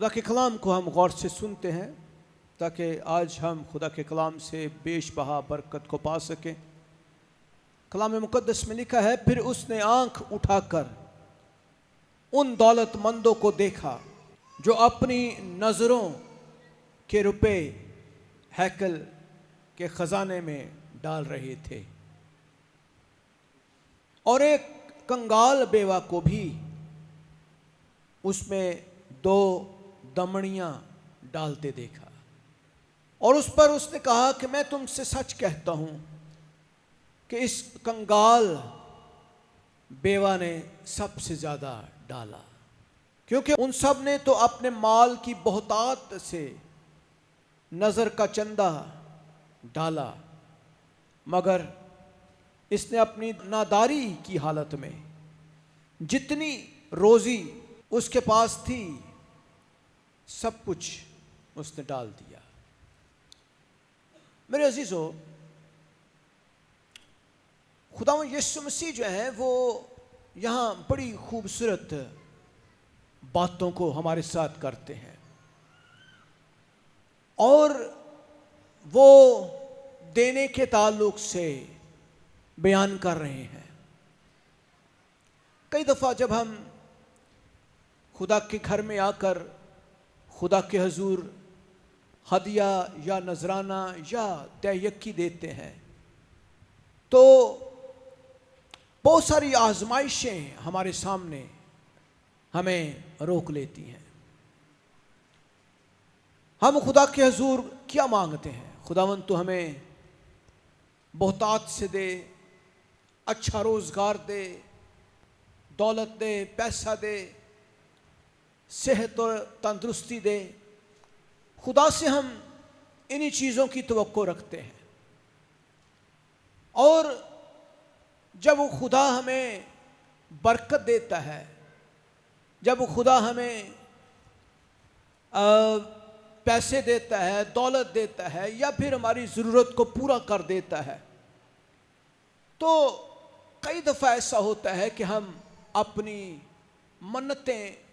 खुदा के कलाम को हम गौर से सुनते हैं ताकि आज हम खुदा के कलाम से बेशबहा बरकत को पा सकें। कलाम मुकद्दस में लिखा है, फिर उसने आंख उठाकर उन दौलतमंदों को देखा जो अपनी नज़रों के रुपए हैकल के खजाने में डाल रहे थे, और एक कंगाल बेवा को भी उसमें 2 दमड़ियां डालते देखा। और उस पर उसने कहा कि मैं तुमसे सच कहता हूं कि इस कंगाल बेवा ने सबसे ज्यादा डाला, क्योंकि उन सब ने तो अपने माल की बहुतात से नजर का चंदा डाला, मगर इसने अपनी नादारी की हालत में जितनी रोजी उसके पास थी सब कुछ उसने डाल दिया। मेरे अजीजों, खुदावंद यीशु मसीह जो है वो यहाँ बड़ी खूबसूरत बातों को हमारे साथ करते हैं और वो देने के ताल्लुक से बयान कर रहे हैं। कई दफ़ा जब हम खुदा के घर में आकर खुदा के हजूर हदिया या नजराना या तयक्की देते हैं तो बहुत सारी आजमाइशें हमारे सामने हमें रोक लेती हैं। हम खुदा के हजूर क्या मांगते हैं? खुदावंद तो हमें बहुतात से दे, अच्छा रोजगार दे, दौलत दे, पैसा दे, सेहत और तंदुरुस्ती दे। खुदा से हम इन्हीं चीज़ों की तवक्को रखते हैं, और जब वो खुदा हमें बरकत देता है, जब वो खुदा हमें पैसे देता है, दौलत देता है, या फिर हमारी ज़रूरत को पूरा कर देता है, तो कई दफ़ा ऐसा होता है कि हम अपनी मन्नतें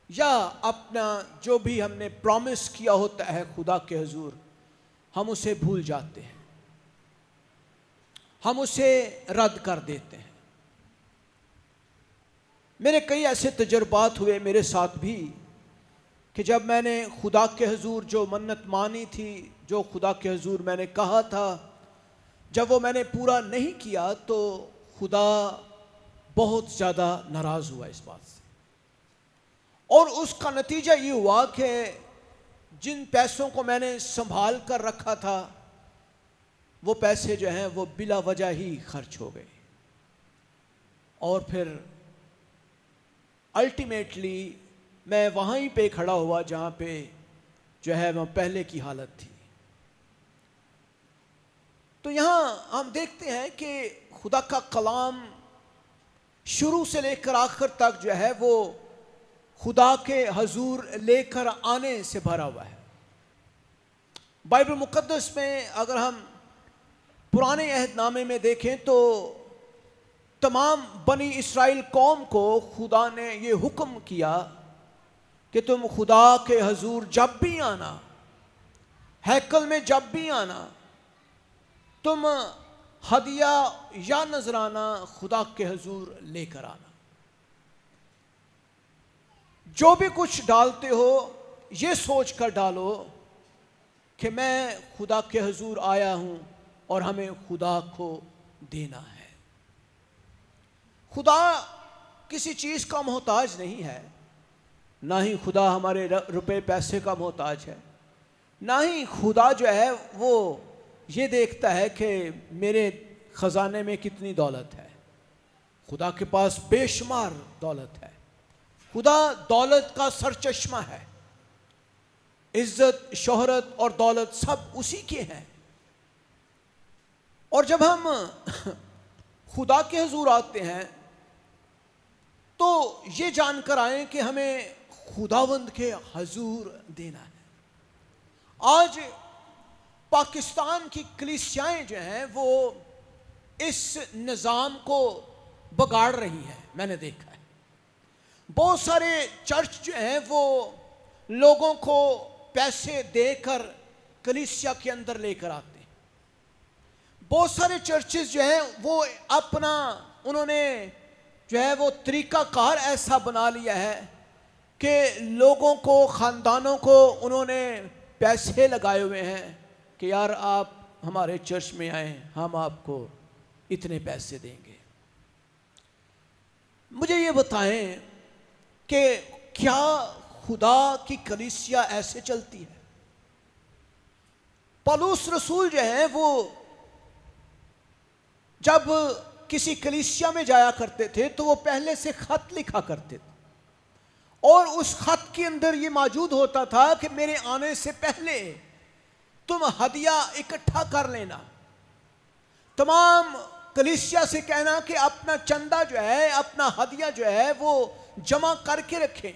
या अपना जो भी हमने प्रॉमिस किया होता है खुदा के हजूर, हम उसे भूल जाते हैं, हम उसे रद्द कर देते हैं। मेरे कई ऐसे तजुर्बात हुए मेरे साथ भी कि जब मैंने खुदा के हजूर जो मन्नत मानी थी, जो खुदा के हजूर मैंने कहा था, जब वो मैंने पूरा नहीं किया तो खुदा बहुत ज़्यादा नाराज़ हुआ इस बात से, और उसका नतीजा ये हुआ कि जिन पैसों को मैंने संभाल कर रखा था वो पैसे जो हैं वो बिला वजह ही खर्च हो गए, और फिर अल्टीमेटली मैं वहीं पे खड़ा हुआ जहाँ पे जो है वह पहले की हालत थी। तो यहाँ हम देखते हैं कि खुदा का कलाम शुरू से लेकर आखिर तक जो है वो खुदा के हजूर लेकर आने से भरा हुआ है। बाइबल मुकद्दस में अगर हम पुराने अहदनामे में देखें तो तमाम बनी इस्राएल कौम को खुदा ने ये हुक्म किया कि तुम खुदा के हजूर जब भी आना, हैकल में जब भी आना, तुम हदिया या नजराना खुदा के हजूर लेकर आना। जो भी कुछ डालते हो ये सोच कर डालो कि मैं खुदा के हजूर आया हूं और हमें खुदा को देना है। खुदा किसी चीज़ का मोहताज नहीं है, ना ही खुदा हमारे रुपए पैसे का मोहताज है, ना ही खुदा जो है वो ये देखता है कि मेरे ख़जाने में कितनी दौलत है। खुदा के पास बेशुमार दौलत है। खुदा दौलत का सरचश्मा है। इज्जत, शोहरत और दौलत सब उसी के हैं। और जब हम खुदा के हजूर आते हैं तो ये जानकर आए कि हमें खुदावंद के हजूर देना है। आज पाकिस्तान की कलीसियाएं जो हैं वो इस निज़ाम को बिगाड़ रही हैं। मैंने देखा है बहुत सारे चर्च जो हैं वो लोगों को पैसे देकर कलीसिया के अंदर लेकर आते हैं। बहुत सारे चर्चेस जो हैं वो अपना उन्होंने जो है वो तरीकाकार ऐसा बना लिया है कि लोगों को, ख़ानदानों को उन्होंने पैसे लगाए हुए हैं कि यार आप हमारे चर्च में आए, हम आपको इतने पैसे देंगे। मुझे ये बताएं कि क्या खुदा की कलीसिया ऐसे चलती है? पौलुस रसूल जो है वो जब किसी कलीसिया में जाया करते थे तो वो पहले से खत लिखा करते थे, और उस खत के अंदर ये मौजूद होता था कि मेरे आने से पहले तुम हदिया इकट्ठा कर लेना। तमाम कलीसिया से कहना कि अपना चंदा जो है, अपना हदिया जो है वो जमा करके रखें,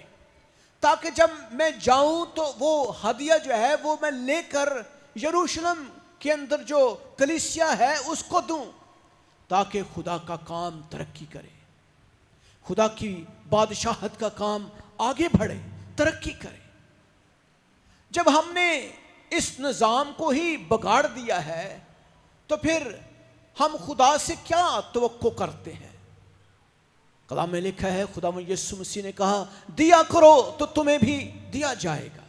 ताकि जब मैं जाऊं तो वो हदिया जो है वो मैं लेकर यरूशलेम के अंदर जो कलीसिया है उसको दूं, ताकि खुदा का काम तरक्की करे, खुदा की बादशाहत का काम आगे बढ़े, तरक्की करे। जब हमने इस निज़ाम को ही बिगाड़ दिया है तो फिर हम खुदा से क्या तवक्को करते हैं? कलाम में लिखा है, खुदा यीशु मसीह ने कहा, दिया करो तो तुम्हें भी दिया जाएगा।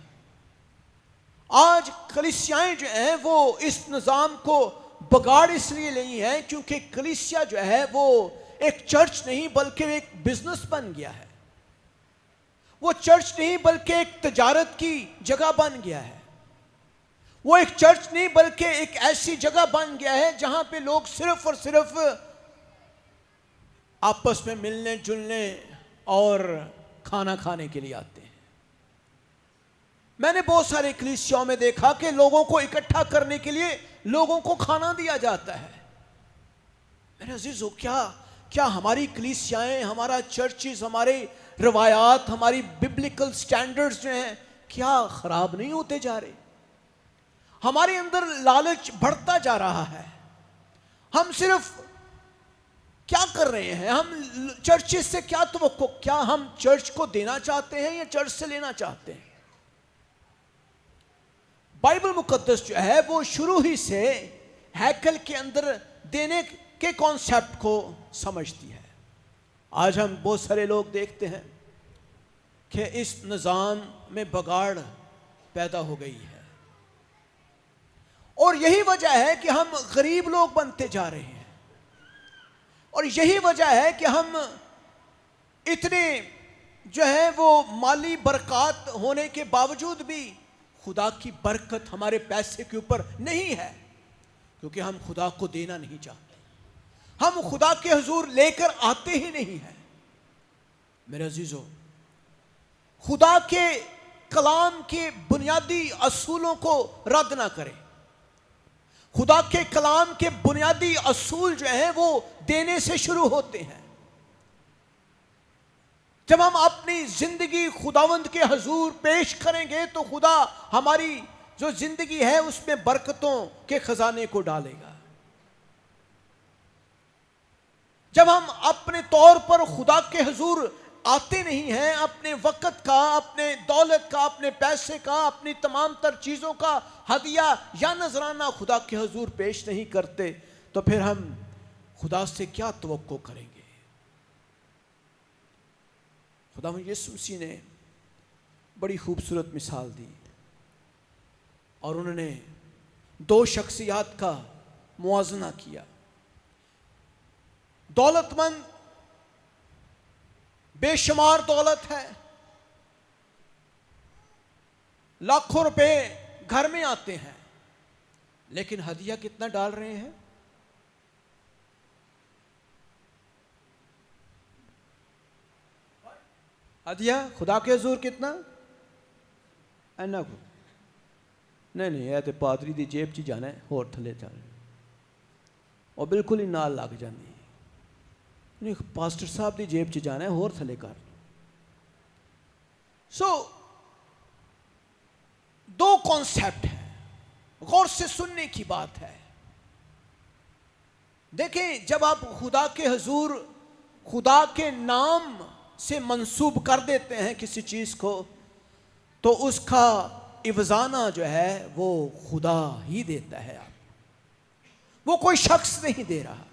आज कलीसियाएं जो हैं वो इस निज़ाम को बिगाड़ इसलिए नहीं है क्योंकि कलीसिया जो है वो एक चर्च नहीं बल्कि एक बिजनेस बन गया है। वो चर्च नहीं बल्कि एक तजारत की जगह बन गया है। वो एक चर्च नहीं बल्कि एक ऐसी जगह बन गया है जहां पे लोग सिर्फ और सिर्फ आपस में मिलने जुलने और खाना खाने के लिए आते हैं। मैंने बहुत सारे कलीसियाओं में देखा कि लोगों को इकट्ठा करने के लिए लोगों को खाना दिया जाता है। मेरे अजीजों, क्या हमारी कलीसियाएं, हमारा चर्चेस, हमारे रवायात, हमारी बिब्लिकल स्टैंडर्ड्स जो हैं क्या खराब नहीं होते जा रहे? हमारे अंदर लालच बढ़ता जा रहा है। हम सिर्फ क्या कर रहे हैं? हम चर्चेस से क्या हम चर्च को देना चाहते हैं या चर्च से लेना चाहते हैं? बाइबल मुकद्दस जो है वो शुरू ही से हैकल के अंदर देने के कॉन्सेप्ट को समझती है। आज हम बहुत सारे लोग देखते हैं कि इस निज़ाम में बिगाड़ पैदा हो गई है, और यही वजह है कि हम गरीब लोग बनते जा रहे हैं, और यही वजह है कि हम इतने जो है वो माली बरकत होने के बावजूद भी खुदा की बरकत हमारे पैसे के ऊपर नहीं है, क्योंकि हम खुदा को देना नहीं चाहते। हम खुदा के हुजूर लेकर आते ही नहीं हैं। मेरे अजीजों, खुदा के कलाम के बुनियादी असूलों को रद्द ना करें। खुदा के कलाम के बुनियादी असूल जो हैं वो देने से शुरू होते हैं। जब हम अपनी जिंदगी खुदावंद के हुजूर पेश करेंगे तो खुदा हमारी जो जिंदगी है उसमें बरकतों के खजाने को डालेगा। जब हम अपने तौर पर खुदा के हुजूर आते नहीं हैं, अपने वक़्त का, अपने दौलत का, अपने पैसे का, अपनी तमाम तर चीज़ों का हदिया या नजराना खुदा के हुजूर पेश नहीं करते, तो फिर हम खुदा से क्या तवक्को करेंगे? खुदा यीशु मसीह ने बड़ी खूबसूरत मिसाल दी, और उन्होंने दो शख्सियात का मुआजना किया। दौलतमंद, बेशुमार दौलत है, लाखों रुपए घर में आते हैं, लेकिन हदिया कितना डाल रहे हैं? हदिया खुदा के हुजूर कितना? इन्ना को नहीं, यह तो पादरी की जेब च जाना है, होर थले जाना, और बिल्कुल ही नाल लग जाती है। नहीं, पास्टर साहब की जेब च जाना है, होर थले कर। दो कॉन्सेप्ट है, गौर से सुनने की बात है। देखें, जब आप खुदा के हुजूर खुदा के नाम से मंसूब कर देते हैं किसी चीज को, तो उसका इवजाना जो है वो खुदा ही देता है। आप वो कोई शख्स नहीं दे रहा।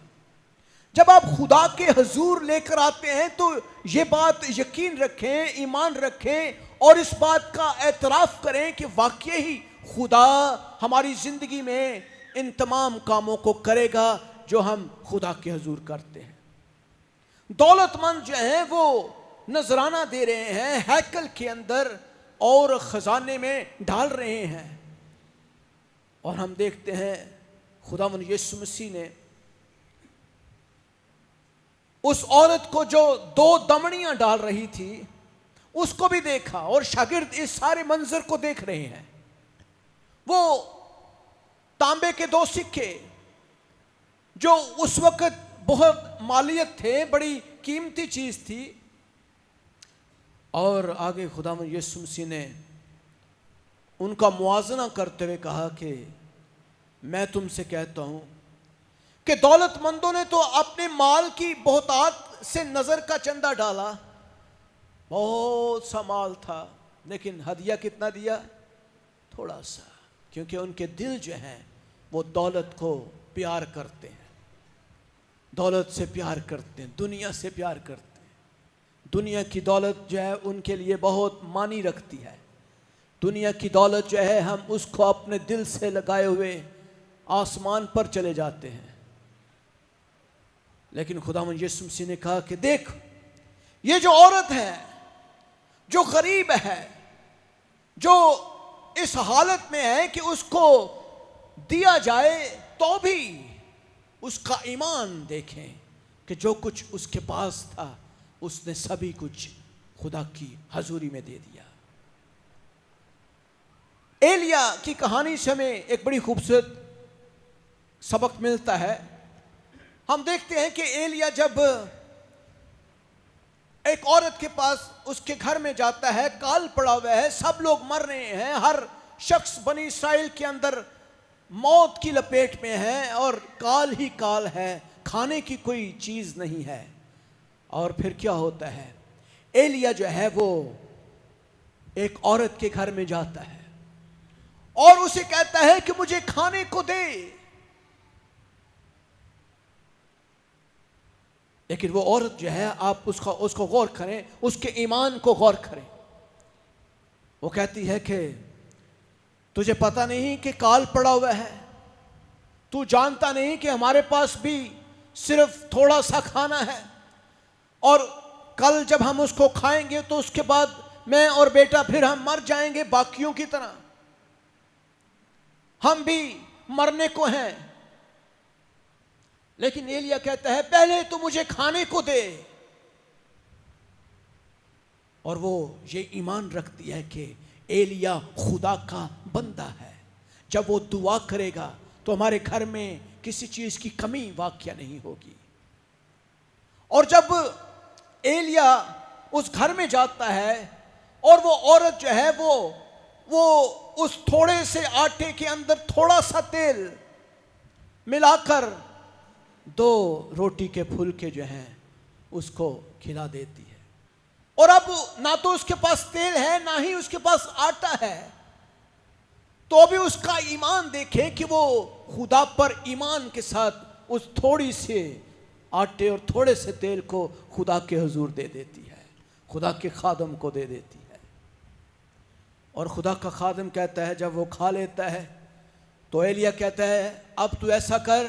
जब आप खुदा के हजूर लेकर आते हैं तो ये बात यकीन रखें, ईमान रखें और इस बात का एतराफ़ करें कि वाकई ही खुदा हमारी ज़िंदगी में इन तमाम कामों को करेगा जो हम खुदा के हजूर करते हैं। दौलतमंद जो हैं वो नजराना दे रहे हैं हैकल के अंदर और ख़जाने में डाल रहे हैं, और हम देखते हैं खुदावंद यीशु मसीह ने उस औरत को जो 2 दमड़ियां डाल रही थी उसको भी देखा, और शागिर्द इस सारे मंजर को देख रहे हैं। वो तांबे के 2 सिक्के जो उस वक्त बहुत मालियत थे, बड़ी कीमती चीज थी, और आगे खुदावंद यीशु मसीह ने उनका मुआजना करते हुए कहा कि मैं तुमसे कहता हूं कि दौलतमंदों ने तो अपने माल की बहुतात से नजर का चंदा डाला, बहुत सा माल था, लेकिन हदिया कितना दिया? थोड़ा सा, क्योंकि उनके दिल जो हैं वो दौलत को प्यार करते हैं, दौलत से प्यार करते हैं, दुनिया से प्यार करते हैं। दुनिया की दौलत जो है उनके लिए बहुत मानी रखती है। दुनिया की दौलत जो है हम उसको अपने दिल से लगाए हुए आसमान पर चले जाते हैं, लेकिन खुदावंद यीशु मसीह ने कहा कि देख, ये जो औरत है, जो गरीब है, जो इस हालत में है कि उसको दिया जाए तो भी उसका ईमान देखें कि जो कुछ उसके पास था उसने सभी कुछ खुदा की हजूरी में दे दिया। एलिया की कहानी से हमें एक बड़ी खूबसूरत सबक मिलता है। हम देखते हैं कि एलिया जब एक औरत के पास उसके घर में जाता है, काल पड़ा हुआ है, सब लोग मर रहे हैं, हर शख्स बनी इस्राएल के अंदर मौत की लपेट में है और काल ही काल है, खाने की कोई चीज नहीं है। और फिर क्या होता है? एलिया जो है वो एक औरत के घर में जाता है और उसे कहता है कि मुझे खाने को दे, लेकिन वो औरत जो है, आप उसको गौर करें, उसके ईमान को गौर करें। वो कहती है कि तुझे पता नहीं कि काल पड़ा हुआ है? तू जानता नहीं कि हमारे पास भी सिर्फ थोड़ा सा खाना है, और कल जब हम उसको खाएंगे तो उसके बाद मैं और बेटा फिर हम मर जाएंगे बाकियों की तरह, हम भी मरने को हैं। लेकिन एलिया कहता है पहले तो मुझे खाने को दे। और वो ये ईमान रखती है कि एलिया खुदा का बंदा है, जब वो दुआ करेगा तो हमारे घर में किसी चीज की कमी वाकया नहीं होगी। और जब एलिया उस घर में जाता है और वो औरत जो है वो उस थोड़े से आटे के अंदर थोड़ा सा तेल मिलाकर 2 रोटी के फुलके जो हैं उसको खिला देती है। और अब ना तो उसके पास तेल है ना ही उसके पास आटा है, तो भी उसका ईमान देखें कि वो खुदा पर ईमान के साथ उस थोड़ी से आटे और थोड़े से तेल को खुदा के हुजूर दे देती है, खुदा के खादम को दे देती है। और खुदा का खादम कहता है, जब वो खा लेता है तो एलिया कहता है अब तू ऐसा कर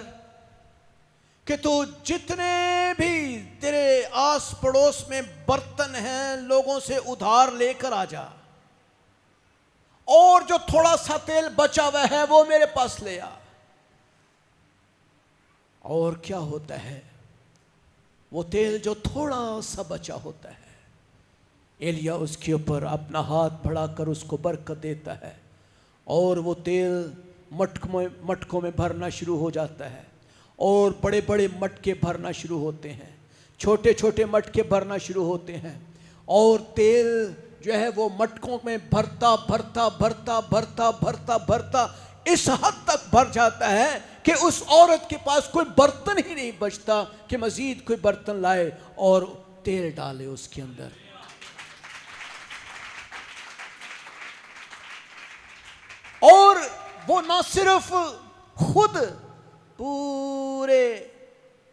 कि तू जितने भी तेरे आस पड़ोस में बर्तन हैं लोगों से उधार लेकर आ जा, और जो थोड़ा सा तेल बचा हुआ है वो मेरे पास ले आ। और क्या होता है? वो तेल जो थोड़ा सा बचा होता है, एलिया उसके ऊपर अपना हाथ बढ़ाकर उसको बरकत देता है, और वो तेल मटकों में भरना शुरू हो जाता है, और बड़े बड़े मटके भरना शुरू होते हैं, छोटे छोटे मटके भरना शुरू होते हैं, और तेल जो है वो मटकों में भरता भरता भरता भरता भरता भरता इस हद तक भर जाता है कि उस औरत के पास कोई बर्तन ही नहीं बचता कि मजीद कोई बर्तन लाए और तेल डाले उसके अंदर। और वो ना सिर्फ खुद पूरे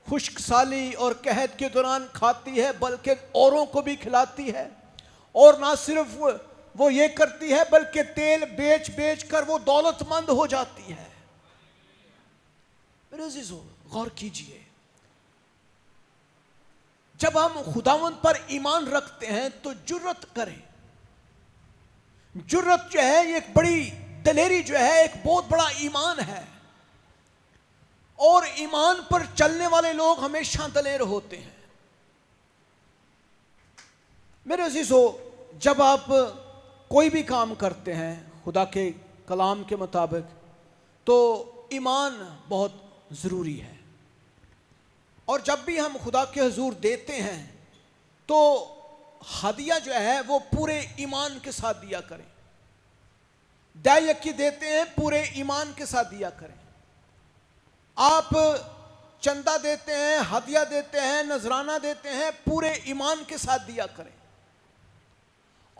खुश्क साली और कहत के दौरान खाती है बल्कि औरों को भी खिलाती है। और ना सिर्फ वो ये करती है बल्कि तेल बेच बेच कर वो दौलतमंद हो जाती है। मेरे अजीजों, गौर कीजिए, जब हम खुदावंद पर ईमान रखते हैं तो जुर्रत करें। जुर्रत जो है ये एक बड़ी दलेरी जो है, एक बहुत बड़ा ईमान है। और ईमान पर चलने वाले लोग हमेशा दलेर होते हैं। मेरे अजीजों, जब आप कोई भी काम करते हैं खुदा के कलाम के मुताबिक तो ईमान बहुत ज़रूरी है। और जब भी हम खुदा के हुजूर देते हैं तो हदिया जो है वो पूरे ईमान के साथ दिया करें। दायकी देते हैं पूरे ईमान के साथ दिया करें। आप चंदा देते हैं, हदिया देते हैं, नजराना देते हैं, पूरे ईमान के साथ दिया करें।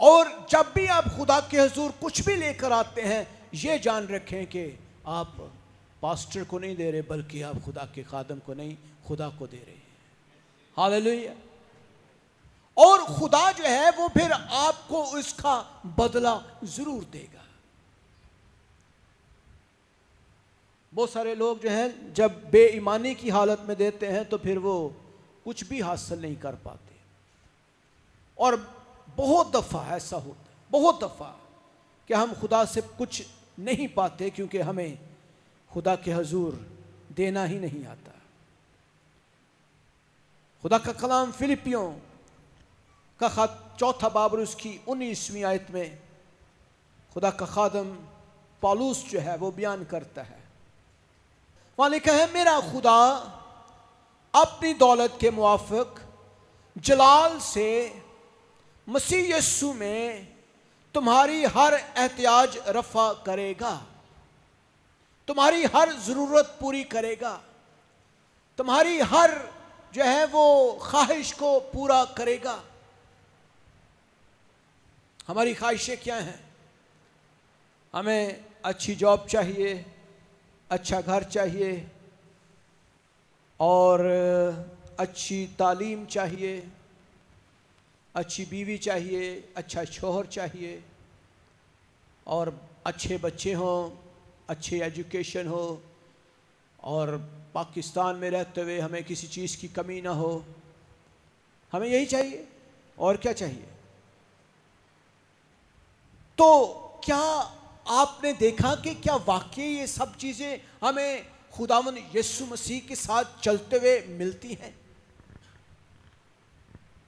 और जब भी आप खुदा के हुजूर कुछ भी लेकर आते हैं, ये जान रखें कि आप पास्टर को नहीं दे रहे बल्कि आप खुदा के खादम को नहीं, खुदा को दे रहे हैं। हालेलुया। और खुदा जो है वो फिर आपको इसका बदला जरूर देगा। बहुत सारे लोग जो हैं जब बेईमानी की हालत में देते हैं तो फिर वो कुछ भी हासिल नहीं कर पाते। और बहुत दफ़ा ऐसा होता है, बहुत दफ़ा कि हम खुदा से कुछ नहीं पाते क्योंकि हमें खुदा के हुजूर देना ही नहीं आता। खुदा का कलाम फिलिपियों का ख़त 4 बाब उसकी 19वीं आयत में खुदा का खादम पौलुस जो है वो बयान करता है। वहाँ लिखा है, मेरा खुदा अपनी दौलत के मुआफिक जलाल से मसीह यीशु में तुम्हारी हर एहतियाज रफा करेगा, तुम्हारी हर ज़रूरत पूरी करेगा, तुम्हारी हर जो है वो ख्वाहिश को पूरा करेगा। हमारी ख्वाहिशें क्या हैं? हमें अच्छी जॉब चाहिए, अच्छा घर चाहिए और अच्छी तालीम चाहिए, अच्छी बीवी चाहिए, अच्छा शौहर चाहिए और अच्छे बच्चे हों, अच्छी एजुकेशन हो और पाकिस्तान में रहते हुए हमें किसी चीज़ की कमी ना हो। हमें यही चाहिए और क्या चाहिए? तो क्या आपने देखा कि क्या वाकई ये सब चीज़ें हमें खुदावंद यीशु मसीह के साथ चलते हुए मिलती हैं?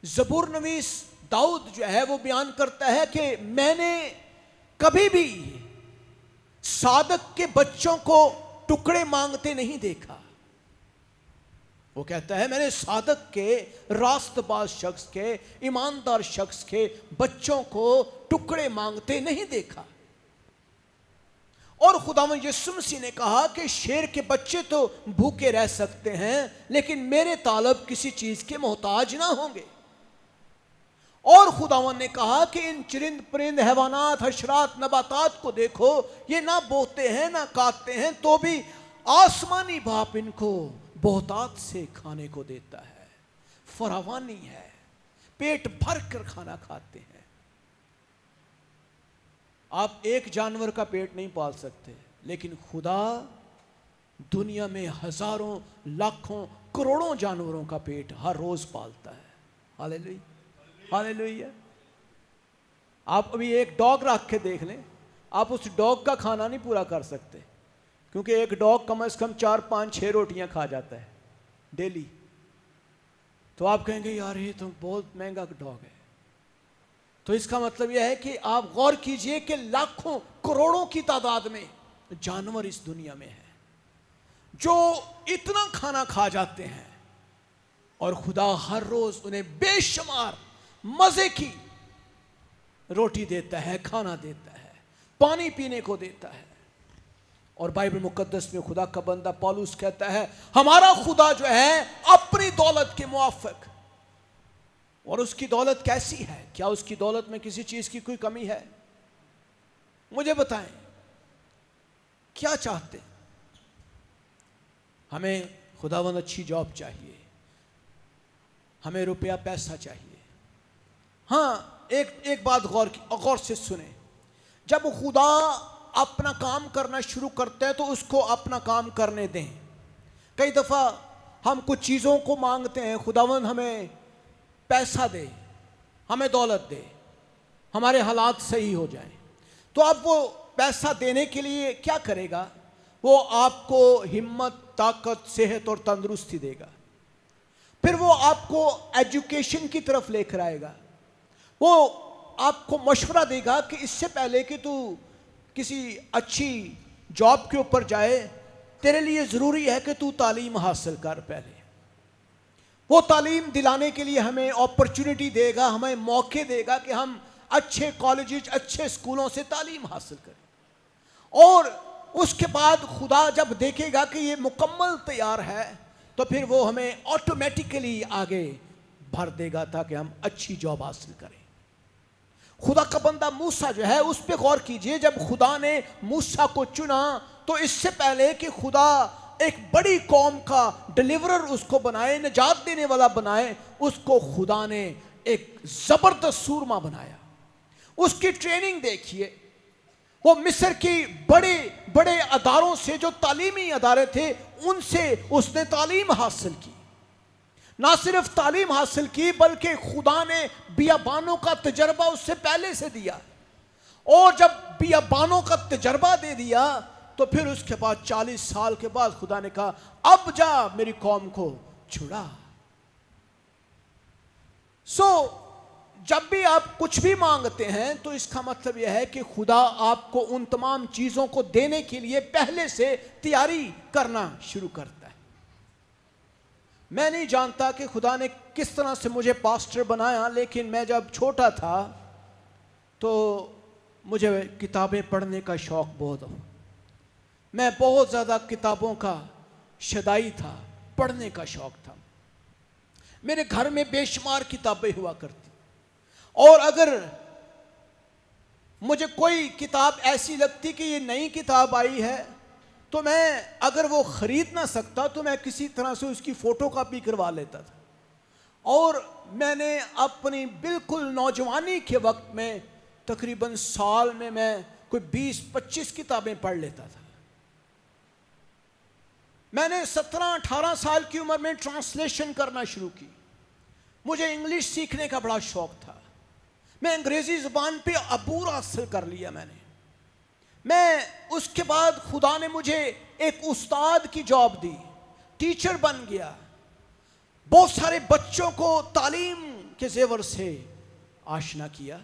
ज़बूर नवीस दाऊद जो है वो बयान करता है कि मैंने कभी भी सादक के बच्चों को टुकड़े मांगते नहीं देखा। वो कहता है, मैंने सादक के, रास्तबाज शख्स के, ईमानदार शख्स के बच्चों को टुकड़े मांगते नहीं देखा। और खुदावंद यीशु मसीह ने कहा कि शेर के बच्चे तो भूखे रह सकते हैं लेकिन मेरे तालब किसी चीज के मोहताज ना होंगे। और खुदावंद ने कहा कि इन चरिंद परिंद हैवानात हशरात नबातात को देखो, ये ना बोते हैं ना काटते हैं तो भी आसमानी बाप इनको बहुतात से खाने को देता है। फरावानी है, पेट भर कर खाना खाते हैं। आप एक जानवर का पेट नहीं पाल सकते लेकिन खुदा दुनिया में हजारों लाखों करोड़ों जानवरों का पेट हर रोज पालता है। Hallelujah, hallelujah. आप अभी एक डॉग रख के देख लें, आप उस डॉग का खाना नहीं पूरा कर सकते क्योंकि एक डॉग कम से कम 4, 5, 6 रोटियां खा जाता है डेली। तो आप कहेंगे यार ये तो बहुत महंगा डॉग है। तो इसका मतलब यह है कि आप गौर कीजिए कि लाखों करोड़ों की तादाद में जानवर इस दुनिया में हैं जो इतना खाना खा जाते हैं और खुदा हर रोज उन्हें बेशुमार मजे की रोटी देता है, खाना देता है, पानी पीने को देता है। और बाइबल मुकद्दस में खुदा का बंदा पौलुस कहता है, हमारा खुदा जो है अपनी दौलत के मुआफिक। और उसकी दौलत कैसी है? क्या उसकी दौलत में किसी चीज की कोई कमी है? मुझे बताएं। क्या चाहते? हमें खुदावंद अच्छी जॉब चाहिए, हमें रुपया पैसा चाहिए। हाँ, एक बात गौर से सुने, जब खुदा अपना काम करना शुरू करते हैं तो उसको अपना काम करने दें। कई दफ़ा हम कुछ चीज़ों को मांगते हैं, खुदावंद हमें पैसा दे, हमें दौलत दे, हमारे हालात सही हो जाए। तो अब वो पैसा देने के लिए क्या करेगा? वो आपको हिम्मत, ताकत, सेहत और तंदुरुस्ती देगा। फिर वो आपको एजुकेशन की तरफ लेकर आएगा। वो आपको मशवरा देगा कि इससे पहले कि तू किसी अच्छी जॉब के ऊपर जाए, तेरे लिए ज़रूरी है कि तू तालीम हासिल कर पहले। वो तालीम दिलाने के लिए हमें अपॉर्चुनिटी देगा, हमें मौके देगा कि हम अच्छे कॉलेजेस, अच्छे स्कूलों से तालीम हासिल करें। और उसके बाद खुदा जब देखेगा कि ये मुकम्मल तैयार है तो फिर वो हमें ऑटोमेटिकली आगे भर देगा ताकि हम अच्छी जॉब हासिल करें। खुदा का बंदा मूसा जो है, उस पर गौर कीजिए। जब खुदा ने मूसा को चुना तो इससे पहले कि खुदा एक बड़ी कौम का डिलीवरर उसको बनाए, निजात देने वाला बनाए, उसको खुदा ने एक ज़बरदस्त सूरमा बनाया। उसकी ट्रेनिंग देखिए, वो मिस्र की बड़े बड़े अदारों से, जो तालीमी अदारे थे, उनसे उसने तालीम हासिल की। ना सिर्फ तालीम हासिल की बल्कि खुदा ने बियाबानों का तजर्बा उससे पहले से दिया। और जब बियाबानों का तजर्बा दे दिया तो फिर उसके बाद 40 साल के बाद खुदा ने कहा, अब जा मेरी कौम को छुड़ा। जब भी आप कुछ भी मांगते हैं तो इसका मतलब यह है कि खुदा आपको उन तमाम चीज़ों को देने के लिए पहले से तैयारी करना शुरू करता है। मैं नहीं जानता कि खुदा ने किस तरह से मुझे पास्टर बनाया, लेकिन मैं जब छोटा था तो मुझे किताबें पढ़ने का शौक़ बहुत हो। मैं बहुत ज़्यादा किताबों का शदाई था, पढ़ने का शौक़ था। मेरे घर में बेशुमार किताबें हुआ करती, और अगर मुझे कोई किताब ऐसी लगती कि ये नई किताब आई है तो मैं, अगर वो ख़रीद ना सकता तो मैं किसी तरह से उसकी फ़ोटो कापी करवा लेता था। और मैंने अपनी बिल्कुल नौजवानी के वक्त में तकरीबन साल में मैं कोई 20-25 किताबें पढ़ लेता था। मैंने 17-18 साल की उम्र में ट्रांसलेशन करना शुरू की। मुझे इंग्लिश सीखने का बड़ा शौक़ था। मैं अंग्रेज़ी ज़ुबान पे अबूर हासिल कर लिया मैं उसके बाद खुदा ने मुझे एक उस्ताद की जॉब दी, टीचर बन गया। बहुत सारे बच्चों को तालीम के ज़ेवर से आशना किया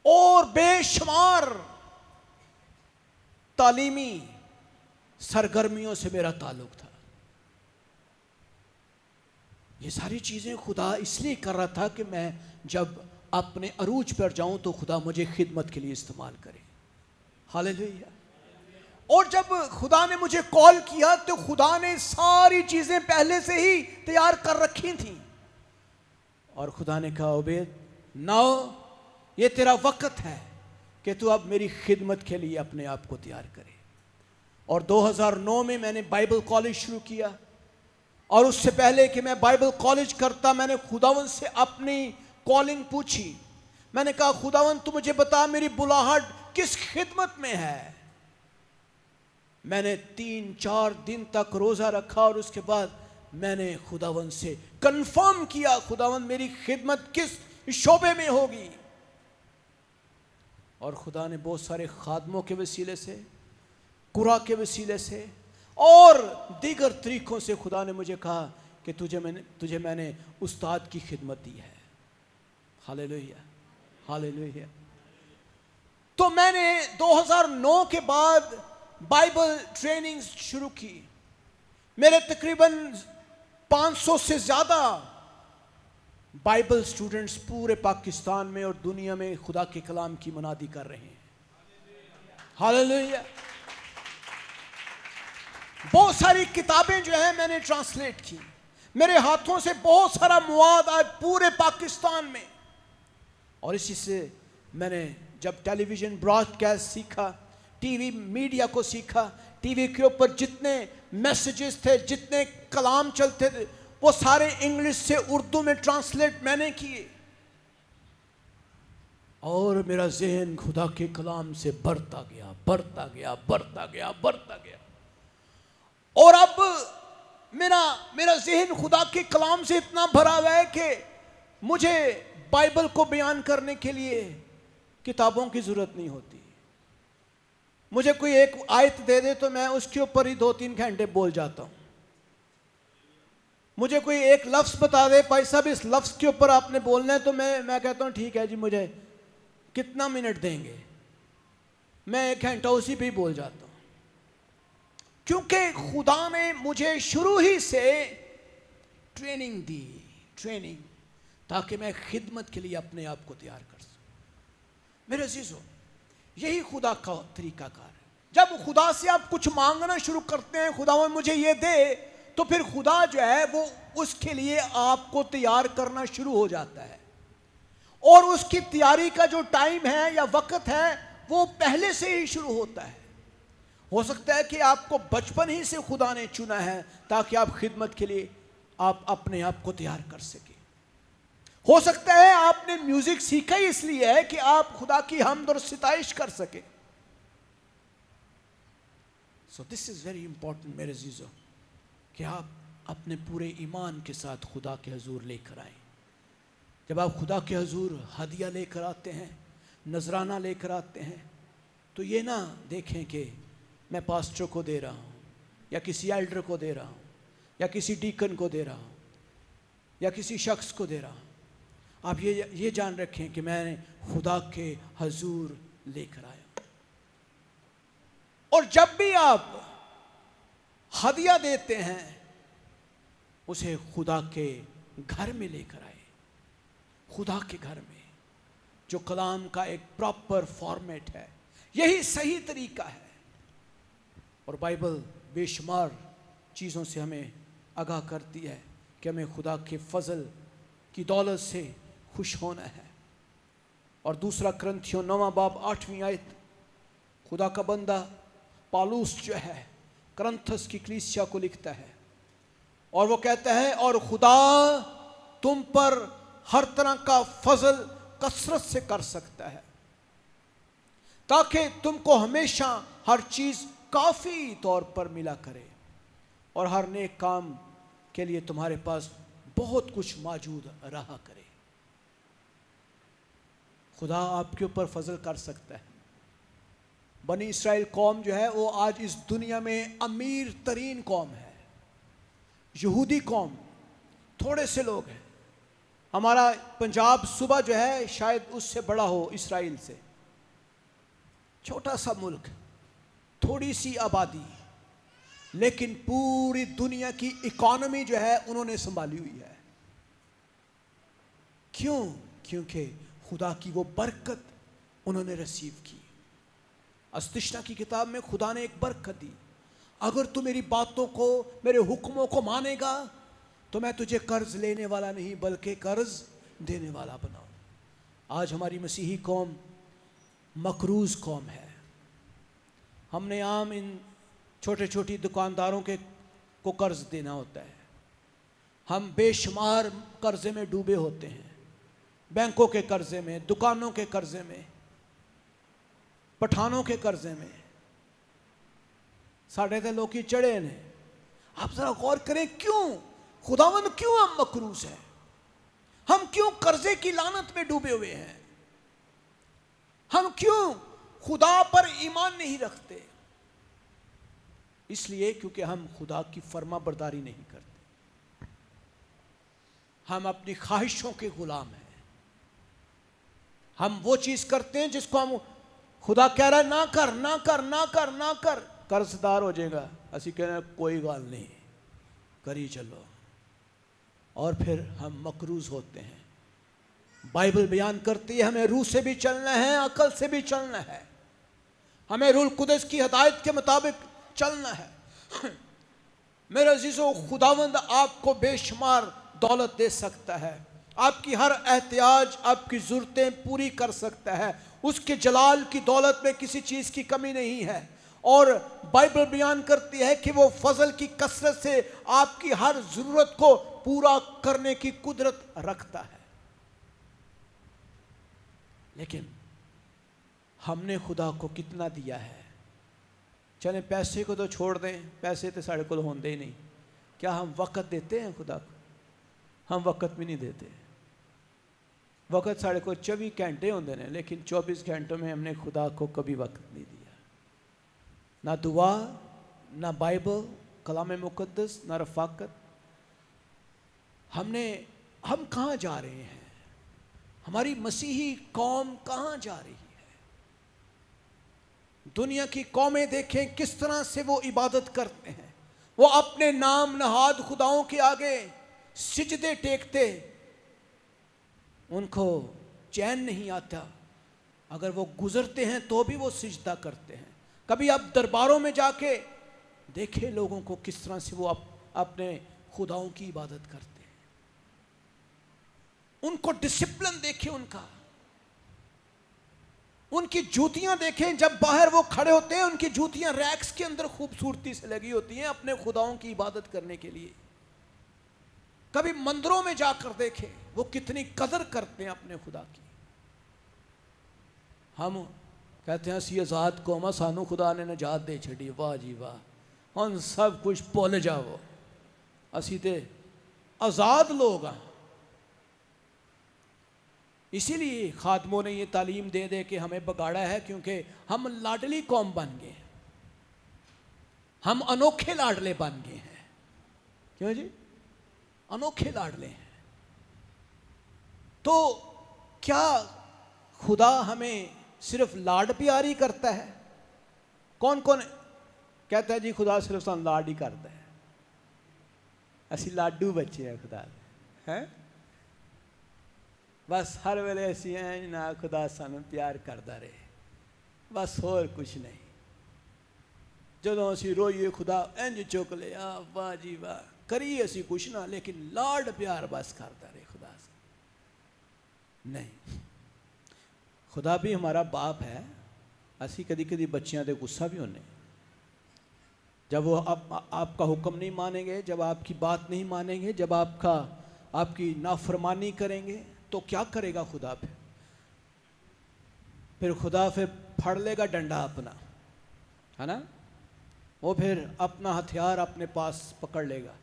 और बेशुमार तालीमी सरगर्मियों से मेरा ताल्लुक़ था। ये सारी चीज़ें खुदा इसलिए कर रहा था कि मैं जब अपने अरूज पर जाऊं तो खुदा मुझे खिदमत के लिए इस्तेमाल करे। हालेलुया। और जब खुदा ने मुझे कॉल किया तो खुदा ने सारी चीज़ें पहले से ही तैयार कर रखी थी। और खुदा ने कहा, उबैद, नाउ ये तेरा वक्त है कि तू अब मेरी खिदमत के लिए अपने आप को तैयार करे। और 2009 में मैंने बाइबल कॉलेज शुरू किया। और उससे पहले कि मैं बाइबल कॉलेज करता, मैंने खुदावंद से अपनी कॉलिंग पूछी। मैंने कहा, खुदावंद तू मुझे बता मेरी बुलाहट किस खिदमत में है। मैंने 3-4 दिन तक रोज़ा रखा और उसके बाद मैंने खुदावंद से कंफर्म किया, खुदावंद मेरी खिदमत किस शोबे में होगी। और खुदा ने बहुत सारे खादमों के वसीले से, कुरा के वसीले से और दीगर तरीक़ों से खुदा ने मुझे कहा कि तुझे मैंने उस्ताद की खिदमत दी है। Hallelujah, hallelujah. तो मैंने 2009 के बाद बाइबल ट्रेनिंग शुरू की। मेरे तकरीबन 500 से ज़्यादा बाइबल स्टूडेंट्स पूरे पाकिस्तान में और दुनिया में खुदा के कलाम की मुनादी कर रहे हैं। हालेलुया। बहुत सारी किताबें जो है मैंने ट्रांसलेट की। मेरे हाथों से बहुत सारा मुआद आज पूरे पाकिस्तान में। और इसी से मैंने जब टेलीविज़न ब्रॉडकास्ट सीखा, टीवी मीडिया को सीखा। टीवी के ऊपर जितने मैसेजेस थे, जितने कलाम चलते थे, वो सारे इंग्लिश से उर्दू में ट्रांसलेट मैंने किए और मेरा जहन खुदा के कलाम से बढ़ता गया, बढ़ता गया, बढ़ता गया, बढ़ता गया। और अब मेरा जहन खुदा के कलाम से इतना भरा हुआ है कि मुझे बाइबल को बयान करने के लिए किताबों की जरूरत नहीं होती। मुझे कोई एक आयत दे दे तो मैं उसके ऊपर ही 2-3 घंटे बोल जाता हूं। मुझे कोई एक लफ्ज बता दे, भाई साहब इस लफ्ज के ऊपर आपने बोलना है, तो मैं कहता हूं ठीक है जी, मुझे कितना मिनट देंगे, मैं 1 घंटा उसी पे ही बोल जाता हूं। क्योंकि खुदा ने मुझे शुरू ही से ट्रेनिंग दी, ट्रेनिंग, ताकि मैं खिदमत के लिए अपने आप को तैयार कर सकूं। मेरे अजीजों, यही खुदा का तरीकाकार है। जब खुदा से आप कुछ मांगना शुरू करते हैं, खुदा मुझे ये दे, तो फिर खुदा जो है वो उसके लिए आपको तैयार करना शुरू हो जाता है। और उसकी तैयारी का जो टाइम है या वक्त है वो पहले से ही शुरू होता है। हो सकता है कि आपको बचपन ही से खुदा ने चुना है ताकि आप खिदमत के लिए आप अपने आप को तैयार कर सके। हो सकता है आपने म्यूजिक सीखा ही इसलिए है कि आप खुदा की हमद और सिताइश कर सके। So this is very important मेरे अजीजों, कि आप अपने पूरे ईमान के साथ खुदा के हजूर लेकर आए। जब आप खुदा के हजूर हदिया लेकर आते हैं, नजराना लेकर आते हैं, तो ये ना देखें कि मैं पास्टर को दे रहा हूँ या किसी एल्डर को दे रहा हूँ या किसी डीकन को दे रहा हूँ या किसी शख्स को दे रहा हूँ। आप ये जान रखें कि मैंने खुदा के हजूर लेकर आया। और जब भी आप हदिया देते हैं, उसे खुदा के घर में लेकर आए। खुदा के घर में, जो कलाम का एक प्रॉपर फॉर्मेट है, यही सही तरीका है। और बाइबल बेशुमार चीज़ों से हमें आगाह करती है कि हमें खुदा के फजल की दौलत से खुश होना है। और 2 कुरिन्थियों 9 बाब 8वीं आयत, खुदा का बंदा पालूस जो है कुरिन्थस की कलीसिया को लिखता है और वो कहता है, और खुदा तुम पर हर तरह का फजल कसरत से कर सकता है ताकि तुमको हमेशा हर चीज काफी तौर पर मिला करे और हर नेक काम के लिए तुम्हारे पास बहुत कुछ मौजूद रहा करे। खुदा आपके ऊपर फजल कर सकता है। बनी इसराइल कौम जो है वो आज इस दुनिया में अमीर तरीन कौम है। यहूदी कौम थोड़े से लोग हैं। हमारा पंजाब सूबा जो है शायद उससे बड़ा हो इसराइल से, छोटा सा मुल्क, थोड़ी सी आबादी, लेकिन पूरी दुनिया की इकॉनमी जो है उन्होंने संभाली हुई है। क्यों? क्योंकि खुदा की वो बरकत उन्होंने रिसीव की। अस्तिष्णा की किताब में खुदा ने एक बरकत दी, अगर तू मेरी बातों को, मेरे हुक्मों को मानेगा तो मैं तुझे कर्ज लेने वाला नहीं बल्कि कर्ज देने वाला बनाऊं। आज हमारी मसीही कौम मकरूज कौम है। हमने आम इन छोटे छोटी दुकानदारों को कर्ज देना होता है। हम बेशुमार कर्जे में डूबे होते हैं, बैंकों के कर्जे में, दुकानों के कर्जे में, पठानों के कर्जे में। साढ़े ते लोग चढ़े ने। आप जरा गौर करें, क्यों खुदावंद, क्यों हम मकरूज हैं? हम क्यों कर्जे की लानत में डूबे हुए हैं? हम क्यों खुदा पर ईमान नहीं रखते? इसलिए क्योंकि हम खुदा की फर्मा बरदारी नहीं करते। हम अपनी ख्वाहिशों के गुलाम हैं। हम वो चीज करते हैं जिसको हम, खुदा कह रहा है ना कर, ना कर, ना कर, ना कर, कर्जदार हो जाएगा। असी कह रहे हैं कोई गाल नहीं, करी चलो, और फिर हम मकरूज होते हैं। बाइबल बयान करती है हमें रूह से भी चलना है, अकल से भी चलना है। हमें रूह कुदस की हिदायत के मुताबिक चलना है। मेरे अजीजों, खुदावंद आपको बेशुमार दौलत दे सकता है, आपकी हर एहतियाज, आपकी ज़रूरतें पूरी कर सकता है। उसके जलाल की दौलत में किसी चीज की कमी नहीं है। और बाइबल बयान करती है कि वो फजल की कसरत से आपकी हर जरूरत को पूरा करने की कुदरत रखता है। लेकिन हमने खुदा को कितना दिया है? चले पैसे को तो छोड़ दें, पैसे तो साढ़े को होंगे ही नहीं। क्या हम वक़्त देते हैं खुदा को? हम वक़्त भी नहीं देते। वक़्त साढ़े को 24 घंटे होंगे ने, लेकिन 24 घंटों में हमने खुदा को कभी वक़्त नहीं दिया। ना दुआ, ना बाइबल, कलाम मुकद्दस, ना रफ़ाकत। हम कहाँ जा रहे हैं? हमारी मसीही कौम कहाँ जा रही है? दुनिया की कौमें देखें किस तरह से वो इबादत करते हैं। वो अपने नाम नहाद खुदाओं के आगे सिजदे टेकते, उनको चैन नहीं आता। अगर वो गुजरते हैं तो भी वो सिजदा करते हैं। कभी आप दरबारों में जाके देखे लोगों को किस तरह से वो अपने खुदाओं की इबादत करते हैं। उनको डिसिप्लिन देखे, उनकी जूतियां देखें। जब बाहर वो खड़े होते हैं, उनकी जूतियां रैक्स के अंदर खूबसूरती से लगी होती हैं अपने खुदाओं की इबादत करने के लिए। कभी मंदिरों में जाकर देखें वो कितनी कदर करते हैं अपने खुदा की। हम कहते हैं असी आजाद कौम, सानू खुदा ने नजात दे छड़ी। वाह जी वाह, हम सब कुछ भुल जाओ, असी ते आजाद लोग हैं। इसीलिए खादमों ने ये तालीम दे दे के हमें बगाड़ा है, क्योंकि हम लाडली कौम बन गए, हम अनोखे लाडले बन गए हैं। क्यों जी? अनोखे लाडले हैं। तो क्या खुदा हमें सिर्फ लाड प्यार ही करता है? कौन कौन कहता है जी खुदा सिर्फ सानू लाड ही करता है, असी लाडू बच्चे हैं खुदा दे, हैं? बस हर वेले असी हैं ना खुदा सानू प्यार करता रहे, बस होर कुछ नहीं। जदों असी रोईए खुदा इंज चुक लिया, वाह जी वाह, करिए असी कुछ ना, लेकिन लाड प्यार बस करता रहे खुदा से नहीं। खुदा भी हमारा बाप है। असी कदी कदी बच्चियां दे गुस्सा भी होने, जब वो आपका हुक्म नहीं मानेंगे, जब आपकी बात नहीं मानेंगे, जब आपकी नाफरमानी करेंगे, तो क्या करेगा खुदा? फिर खुदा फड़ लेगा डंडा अपना, है ना? वो फिर अपना हथियार अपने पास पकड़ लेगा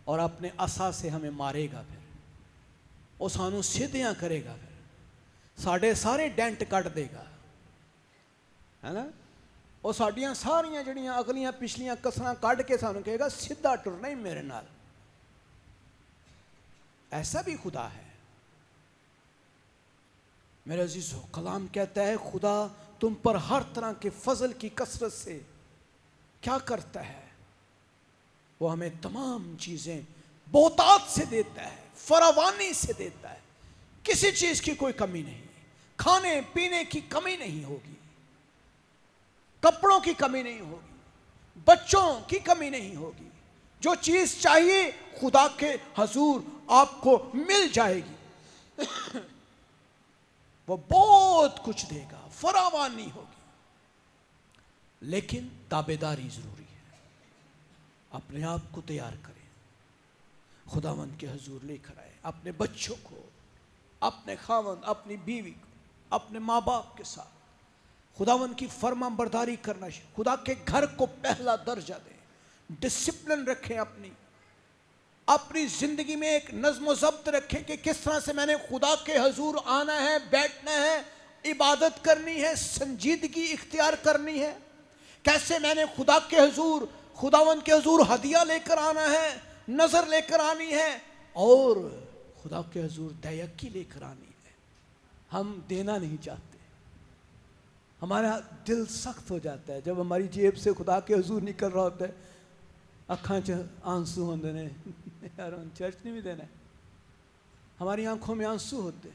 और अपने असा से हमें मारेगा। फिर वो सानू सीधियां करेगा, फिर साढ़े सारे डेंट कट देगा, है ना? वो साड़ियाँ सारियां जड़ियाँ अगलियां पिछलियां कसरां कट के सानू कहेगा सीधा टुरना ही मेरे नाल। ऐसा भी खुदा है मेरे अजीजों। कलाम कहता है खुदा तुम पर हर तरह के फजल की कसरत से क्या करता है? वो हमें तमाम चीजें बहुतात से देता है, फरावानी से देता है। किसी चीज की कोई कमी नहीं, खाने पीने की कमी नहीं होगी, कपड़ों की कमी नहीं होगी, बच्चों की कमी नहीं होगी। जो चीज चाहिए खुदा के हजूर आपको मिल जाएगी। वो बहुत कुछ देगा, फरावानी होगी, लेकिन ताबेदारी जरूरी है। अपने आप को तैयार करें, खुदावंद के हजूर लेकर आए अपने बच्चों को, अपने खावंद, अपनी बीवी को, अपने माँ बाप के साथ खुदावंद की फर्मा बरदारी करना। खुदा के घर को पहला दर्जा दें, डिसिप्लिन रखें, अपनी जिंदगी में एक नज्म ज़ब्त रखें कि किस तरह से मैंने खुदा के हजूर आना है, बैठना है, इबादत करनी है, संजीदगी इख्तियार करनी है। कैसे मैंने खुदा के हजूर, खुदावंद के हजूर हदिया लेकर आना है, नजर लेकर आनी है, और खुदा के हजूर दयकी लेकर आनी है। हम देना नहीं चाहते, हमारा दिल सख्त हो जाता है जब हमारी जेब से खुदा के हजूर निकल रहा होता है, अखा च आंसू होंगे ने, यार चर्च नहीं भी देना है। हमारी आंखों में आंसू होते,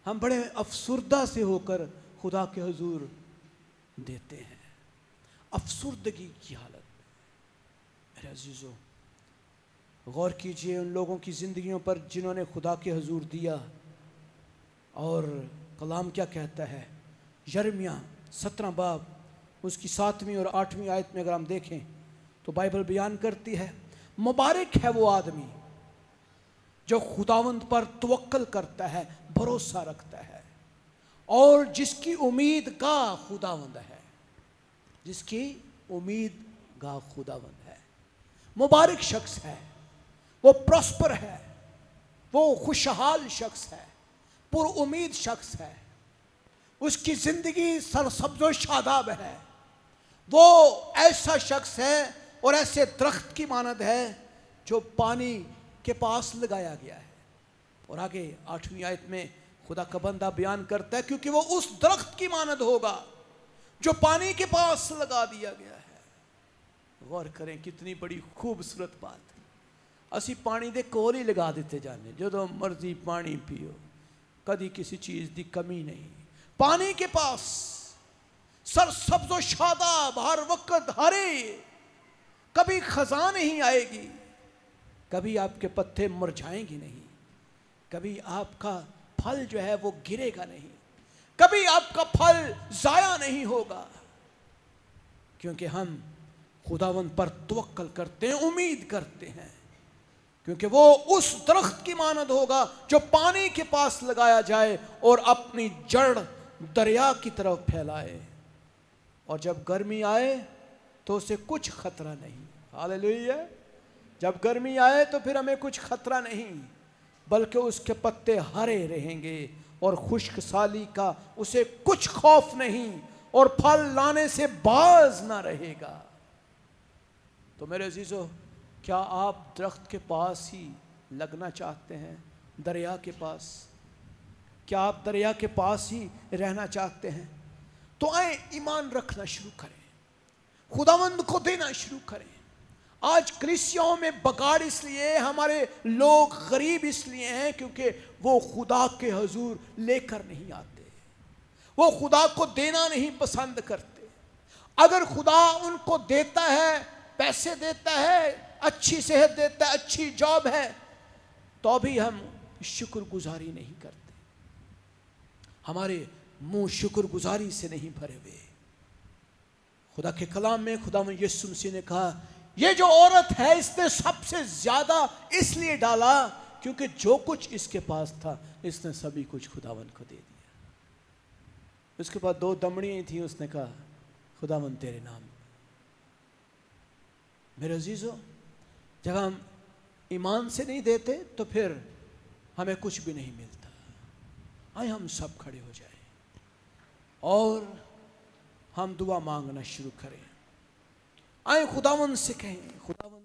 हम बड़े अफसुर्दा से होकर खुदा के हजूर देते हैं, अफसुर्दगी की हालत में। मेरे अजीजों, गौर कीजिए उन लोगों की ज़िंदगियों पर जिन्होंने खुदा के हजूर दिया। और कलाम क्या कहता है? यिर्मयाह 17 बाब उसकी 7वीं और 8वीं आयत में अगर हम देखें तो बाइबल बयान करती है, मुबारक है वो आदमी जो खुदावंद पर तवक्कल करता है, भरोसा रखता है और जिसकी उम्मीद गाह खुदावंद है, जिसकी उम्मीद गाह खुदावंद है। मुबारक शख्स है, वो प्रॉस्पर है, वो खुशहाल शख्स है, पुरउम्मीद शख्स है, उसकी जिंदगी सरसब्ज़ो शादाब है। वो ऐसा शख्स है और ऐसे दरख्त की मानद है जो पानी के पास लगाया गया है। और आगे 8वीं आयत में खुदा का बंदा बयान करता है, क्योंकि वो उस दरख्त की मानद होगा जो पानी के पास लगा दिया गया है। गौर करें, कितनी बड़ी खूबसूरत बात है। असी पानी दे कोल ही लगा देते जाने, जो मर्जी पानी पियो, कभी किसी चीज़ की कमी नहीं। पानी के पास सरसब्ज़ो शादाब, हर वक्त हरे, कभी खज़ां नहीं आएगी, कभी आपके पत्ते मुरझाएंगे नहीं, कभी आपका फल जो है वो गिरेगा नहीं, कभी आपका फल ज़ाया नहीं होगा, क्योंकि हम खुदावंद पर तवक्कल करते हैं, उम्मीद करते हैं, क्योंकि वो उस दरख्त की मानद होगा जो पानी के पास लगाया जाए और अपनी जड़ दरिया की तरफ फैलाए, और जब गर्मी आए तो उसे कुछ खतरा नहीं। हालेलुया। जब गर्मी आए तो फिर हमें कुछ खतरा नहीं, बल्कि उसके पत्ते हरे रहेंगे और खुश्क साली का उसे कुछ खौफ नहीं और फल लाने से बाज ना रहेगा। तो मेरे अजीजों, क्या आप दरख्त के पास ही लगना चाहते हैं, दरिया के पास? क्या आप दरिया के पास ही रहना चाहते हैं? तो आए ईमान रखना शुरू करें, खुदावंद को देना शुरू करें। आज कलीसियाओं में बगाड़ इसलिए, हमारे लोग गरीब इसलिए हैं क्योंकि वो खुदा के हुजूर लेकर नहीं आते, वो खुदा को देना नहीं पसंद करते। अगर खुदा उनको देता है, पैसे देता है, अच्छी सेहत देता है, अच्छी जॉब है, तो भी हम शुक्रगुजारी नहीं करते। हमारे मुंह शुक्रगुजारी से नहीं भरे हुए। खुदा के कलाम में खुदा यीशु मसीह ने कहा, ये जो औरत है इसने सबसे ज्यादा इसलिए डाला क्योंकि जो कुछ इसके पास था इसने सभी कुछ खुदावन को दे दिया। उसके बाद 2 दमड़ियां थी, उसने कहा खुदावन तेरे नाम। मेरे अजीजों, जब हम ईमान से नहीं देते तो फिर हमें कुछ भी नहीं मिलता। आए हम सब खड़े हो जाए और हम दुआ मांगना शुरू करें। आए खुदावन से कहें, खुदावन